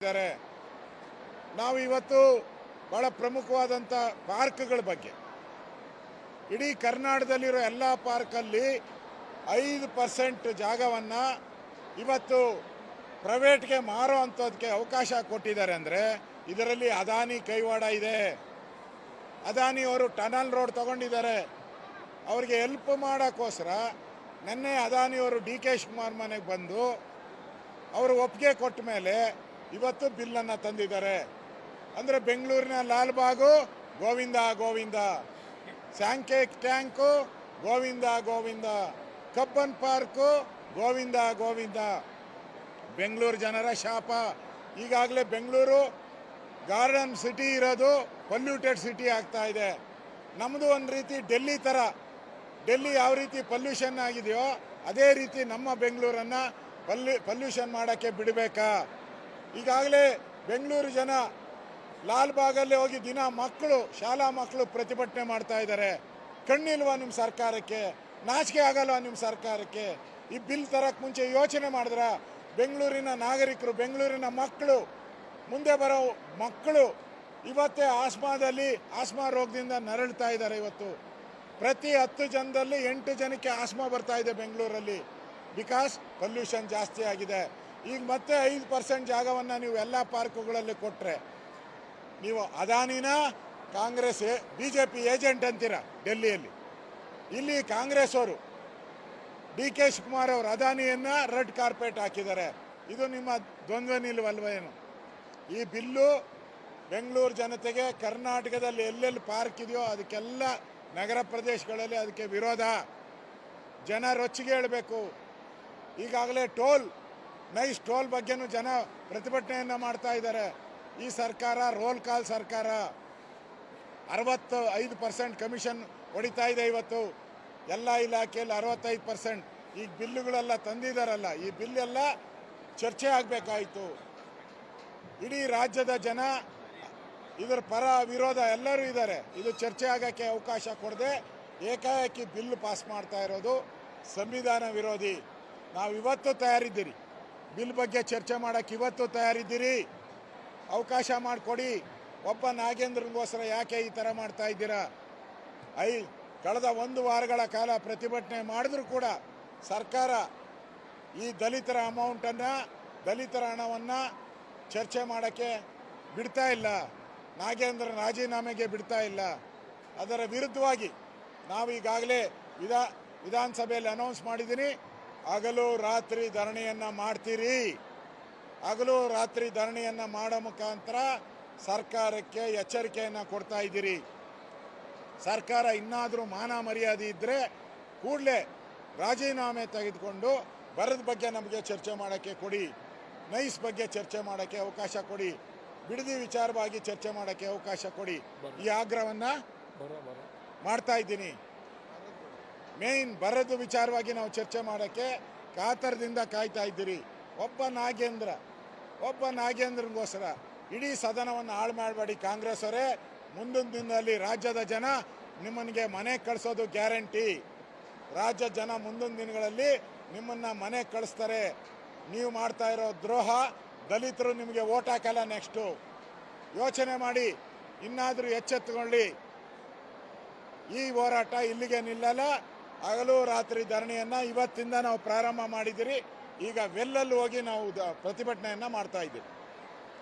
ಇದ್ದಾರೆ. ನಾವು ಇವತ್ತು ಬಹಳ ಪ್ರಮುಖವಾದಂಥ ಪಾರ್ಕ್ಗಳ ಬಗ್ಗೆ, ಇಡೀ ಕರ್ನಾಟಕದಲ್ಲಿರೋ ಎಲ್ಲ ಪಾರ್ಕಲ್ಲಿ 5% ಜಾಗವನ್ನು ಇವತ್ತು ಪ್ರೈವೇಟ್ಗೆ ಮಾರೋ ಅಂಥದ್ದಕ್ಕೆ ಅವಕಾಶ ಕೊಟ್ಟಿದ್ದಾರೆ. ಅಂದರೆ ಇದರಲ್ಲಿ ಅದಾನಿ ಕೈವಾಡ ಇದೆ. ಅದಾನಿ ಅವರು ಟನಲ್ ರೋಡ್ ತಗೊಂಡಿದ್ದಾರೆ. ಅವ್ರಿಗೆ ಹೆಲ್ಪ್ ಮಾಡೋಕ್ಕೋಸ್ಕರ ನಿನ್ನೆ ಅದಾನಿಯವರು DK ಶಿವಕುಮಾರ್ ಮನೆಗೆ ಬಂದು ಅವರು ಒಪ್ಪಿಗೆ ಕೊಟ್ಟ ಮೇಲೆ ಇವತ್ತು ಬಿಲ್ಲನ್ನು ತಂದಿದ್ದಾರೆ. ಅಂದರೆ ಬೆಂಗಳೂರಿನ ಲಾಲ್ಬಾಗು ಗೋವಿಂದ ಗೋವಿಂದ, ಸ್ಯಾಂಕೇಕ್ ಟ್ಯಾಂಕು ಗೋವಿಂದ ಗೋವಿಂದ, ಕಬ್ಬನ್ ಪಾರ್ಕು ಗೋವಿಂದ ಗೋವಿಂದ. ಬೆಂಗಳೂರು ಜನರ ಶಾಪ. ಈಗಾಗಲೇ ಬೆಂಗಳೂರು ಗಾರ್ಡನ್ ಸಿಟಿ ಇರೋದು ಪೊಲ್ಯೂಟೆಡ್ ಸಿಟಿ ಆಗ್ತಾ ಇದೆ. ನಮ್ಮದು ಒಂದು ರೀತಿ ಡೆಲ್ಲಿ ಥರ. ಡೆಲ್ಲಿ ಯಾವ ರೀತಿ ಪೊಲ್ಯೂಷನ್ ಆಗಿದೆಯೋ ಅದೇ ರೀತಿ ನಮ್ಮ ಬೆಂಗಳೂರನ್ನು ಪೊಲ್ಯೂಷನ್ ಮಾಡೋಕ್ಕೆ ಬಿಡಬೇಕಾ? ಈಗಾಗಲೇ ಬೆಂಗಳೂರು ಜನ ಲಾಲ್ಬಾಗಲ್ಲಿ ಹೋಗಿ ದಿನ ಮಕ್ಕಳು, ಶಾಲಾ ಮಕ್ಕಳು ಪ್ರತಿಭಟನೆ ಮಾಡ್ತಾ ಇದ್ದಾರೆ. ಕಣ್ಣಿಲ್ವಾ ನಿಮ್ಮ ಸರ್ಕಾರಕ್ಕೆ? ನಾಚಿಕೆ ಆಗಲ್ವಾ ನಿಮ್ಮ ಸರ್ಕಾರಕ್ಕೆ? ಈ ಬಿಲ್ ತರಕ್ಕೆ ಮುಂಚೆ ಯೋಚನೆ ಮಾಡಿದ್ರ? ಬೆಂಗಳೂರಿನ ನಾಗರಿಕರು, ಬೆಂಗಳೂರಿನ ಮಕ್ಕಳು, ಮುಂದೆ ಬರೋ ಮಕ್ಕಳು ಇವತ್ತೇ ಆಸ್ಮಾ ರೋಗದಿಂದ ನರಳ್ತಾ ಇದ್ದಾರೆ. ಇವತ್ತು ಪ್ರತಿ 10 ಜನದಲ್ಲಿ 8 ಜನಕ್ಕೆ ಆಸ್ಮಾ ಬರ್ತಾ ಇದೆ ಬೆಂಗಳೂರಲ್ಲಿ. ಬಿಕಾಸ್ ಪೊಲ್ಯೂಷನ್ ಜಾಸ್ತಿ ಆಗಿದೆ. ಈಗ ಮತ್ತೆ 5% ಜಾಗವನ್ನು ನೀವು ಎಲ್ಲ ಪಾರ್ಕುಗಳಲ್ಲಿ ಕೊಟ್ಟರೆ, ನೀವು ಅದಾನಿನ ಕಾಂಗ್ರೆಸ್ BJP ಏಜೆಂಟ್ ಅಂತೀರ ಡೆಲ್ಲಿಯಲ್ಲಿ. ಇಲ್ಲಿ ಕಾಂಗ್ರೆಸ್ ಅವರು DK ಶಿವಕುಮಾರ್ ಅವರು ಅದಾನಿಯನ್ನು ರೆಡ್ ಕಾರ್ಪೆಟ್ ಹಾಕಿದ್ದಾರೆ. ಇದು ನಿಮ್ಮ ದ್ವಂದ್ವ ನಿಲುವಲ್ವೇನು? ಈ ಬಿಲ್ಲು ಬೆಂಗಳೂರು ಜನತೆಗೆ ಕರ್ನಾಟಕದಲ್ಲಿ ಎಲ್ಲೆಲ್ಲಿ ಪಾರ್ಕ್ ಇದೆಯೋ ಅದಕ್ಕೆಲ್ಲ ನಗರ ಪ್ರದೇಶಗಳಲ್ಲಿ ಅದಕ್ಕೆ ವಿರೋಧ. ಜನ ರೊಚ್ಚಿಗೆ ಹೇಳಬೇಕು. ಈಗಾಗಲೇ ನೈಸ್ ಟೋಲ್ ಬಗ್ಗೆನೂ ಜನ ಪ್ರತಿಭಟನೆಯನ್ನು ಮಾಡ್ತಾ ಇದ್ದಾರೆ. ಈ ಸರ್ಕಾರ ರೋಲ್ ಕಾಲ್ ಸರ್ಕಾರ. 65% ಕಮಿಷನ್ ಹೊಡಿತಾ ಇದೆ. ಇವತ್ತು ಎಲ್ಲ ಇಲಾಖೆಯಲ್ಲಿ 65%. ಈಗ ಬಿಲ್ಲುಗಳೆಲ್ಲ ತಂದಿದ್ದಾರಲ್ಲ, ಈ ಬಿಲ್ಲೆಲ್ಲ ಚರ್ಚೆ ಆಗಬೇಕಾಯಿತು. ಇಡೀ ರಾಜ್ಯದ ಜನ ಇದರ ಪರ ವಿರೋಧ ಎಲ್ಲರೂ ಇದ್ದಾರೆ. ಇದು ಚರ್ಚೆ ಆಗೋಕ್ಕೆ ಅವಕಾಶ ಕೊಡದೆ ಏಕಾಏಕಿ ಬಿಲ್ ಪಾಸ್ ಮಾಡ್ತಾ ಇರೋದು ಸಂವಿಧಾನ ವಿರೋಧಿ. ನಾವು ಇವತ್ತು ತಯಾರಿದ್ದೀರಿ, ಬಿಲ್ ಬಗ್ಗೆ ಚರ್ಚೆ ಮಾಡೋಕ್ಕೆ ಇವತ್ತು ತಯಾರಿದ್ದೀರಿ. ಅವಕಾಶ ಮಾಡಿಕೊಡಿ. ಒಬ್ಬ ನಾಗೇಂದ್ರನಿಗೋಸ್ಕರ ಯಾಕೆ ಈ ಥರ ಮಾಡ್ತಾ ಇದ್ದೀರಾ? ಕಳೆದ 1 ವಾರಗಳ ಕಾಲ ಪ್ರತಿಭಟನೆ ಮಾಡಿದ್ರೂ ಕೂಡ ಸರ್ಕಾರ ಈ ದಲಿತರ ಹಣವನ್ನು ಚರ್ಚೆ ಮಾಡೋಕ್ಕೆ ಬಿಡ್ತಾ ಇಲ್ಲ. ನಾಗೇಂದ್ರ ರಾಜೀನಾಮೆಗೆ ಬಿಡ್ತಾ ಇಲ್ಲ. ಅದರ ವಿರುದ್ಧವಾಗಿ ನಾವು ಈಗಾಗಲೇ ವಿಧಾನಸಭೆಯಲ್ಲಿ ಅನೌನ್ಸ್ ಮಾಡಿದ್ದೀನಿ, ಹಗಲು ರಾತ್ರಿ ಧರಣಿಯನ್ನು ಮಾಡ್ತೀರಿ. ಹಗಲು ರಾತ್ರಿ ಧರಣಿಯನ್ನು ಮಾಡೋ ಮುಖಾಂತರ ಸರ್ಕಾರಕ್ಕೆ ಎಚ್ಚರಿಕೆಯನ್ನು ಕೊಡ್ತಾ ಇದ್ದೀರಿ. ಸರ್ಕಾರ ಇನ್ನಾದರೂ ಮಾನ ಮರ್ಯಾದೆ ಇದ್ದರೆ ಕೂಡಲೇ ರಾಜೀನಾಮೆ ತೆಗೆದುಕೊಂಡು ಬರದ ಬಗ್ಗೆ ನಮಗೆ ಚರ್ಚೆ ಮಾಡೋಕ್ಕೆ ಕೊಡಿ. ನೈಸ್ ಬಗ್ಗೆ ಚರ್ಚೆ ಮಾಡೋಕ್ಕೆ ಅವಕಾಶ ಕೊಡಿ. ಬಿಡದಿ ವಿಚಾರವಾಗಿ ಚರ್ಚೆ ಮಾಡೋಕ್ಕೆ ಅವಕಾಶ ಕೊಡಿ. ಈ ಆಗ್ರಹವನ್ನು ಮಾಡ್ತಾ ಇದ್ದೀನಿ. ಮೇನ್ ಬರದ ವಿಚಾರವಾಗಿ ನಾವು ಚರ್ಚೆ ಮಾಡೋಕ್ಕೆ ಕಾತರದಿಂದ ಕಾಯ್ತಾ ಇದ್ದೀರಿ. ಒಬ್ಬ ನಾಗೇಂದ್ರನಿಗೋಸ್ಕರ ಇಡೀ ಸದನವನ್ನು ಹಾಳು ಮಾಡಬೇಡಿ ಕಾಂಗ್ರೆಸ್ ಅವರೇ. ಮುಂದಿನ ದಿನದಲ್ಲಿ ರಾಜ್ಯದ ಜನ ನಿಮ್ಮನಿಗೆ ಮನೆ ಕಳಿಸೋದು ಗ್ಯಾರಂಟಿ. ರಾಜ್ಯ ಜನ ಮುಂದಿನ ದಿನಗಳಲ್ಲಿ ನಿಮ್ಮನ್ನು ಮನೆ ಕಳಿಸ್ತಾರೆ. ನೀವು ಮಾಡ್ತಾ ಇರೋ ದ್ರೋಹ, ದಲಿತರು ನಿಮಗೆ ಓಟ್ ಹಾಕಲ್ಲ. ನೆಕ್ಸ್ಟು ಯೋಚನೆ ಮಾಡಿ, ಇನ್ನಾದರೂ ಎಚ್ಚೆತ್ತುಕೊಳ್ಳಿ. ಈ ಹೋರಾಟ ಇಲ್ಲಿಗೆ ನಿಲ್ಲಲ್ಲ. ಹಗಲು ರಾತ್ರಿ ಧರಣಿಯನ್ನು ಇವತ್ತಿಂದ ನಾವು ಪ್ರಾರಂಭ ಮಾಡಿದ್ದೀರಿ. ಈಗ ವೆಲ್ಲಲ್ಲಿ ಹೋಗಿ ನಾವು ಪ್ರತಿಭಟನೆಯನ್ನು ಮಾಡ್ತಾ ಇದ್ದೀವಿ.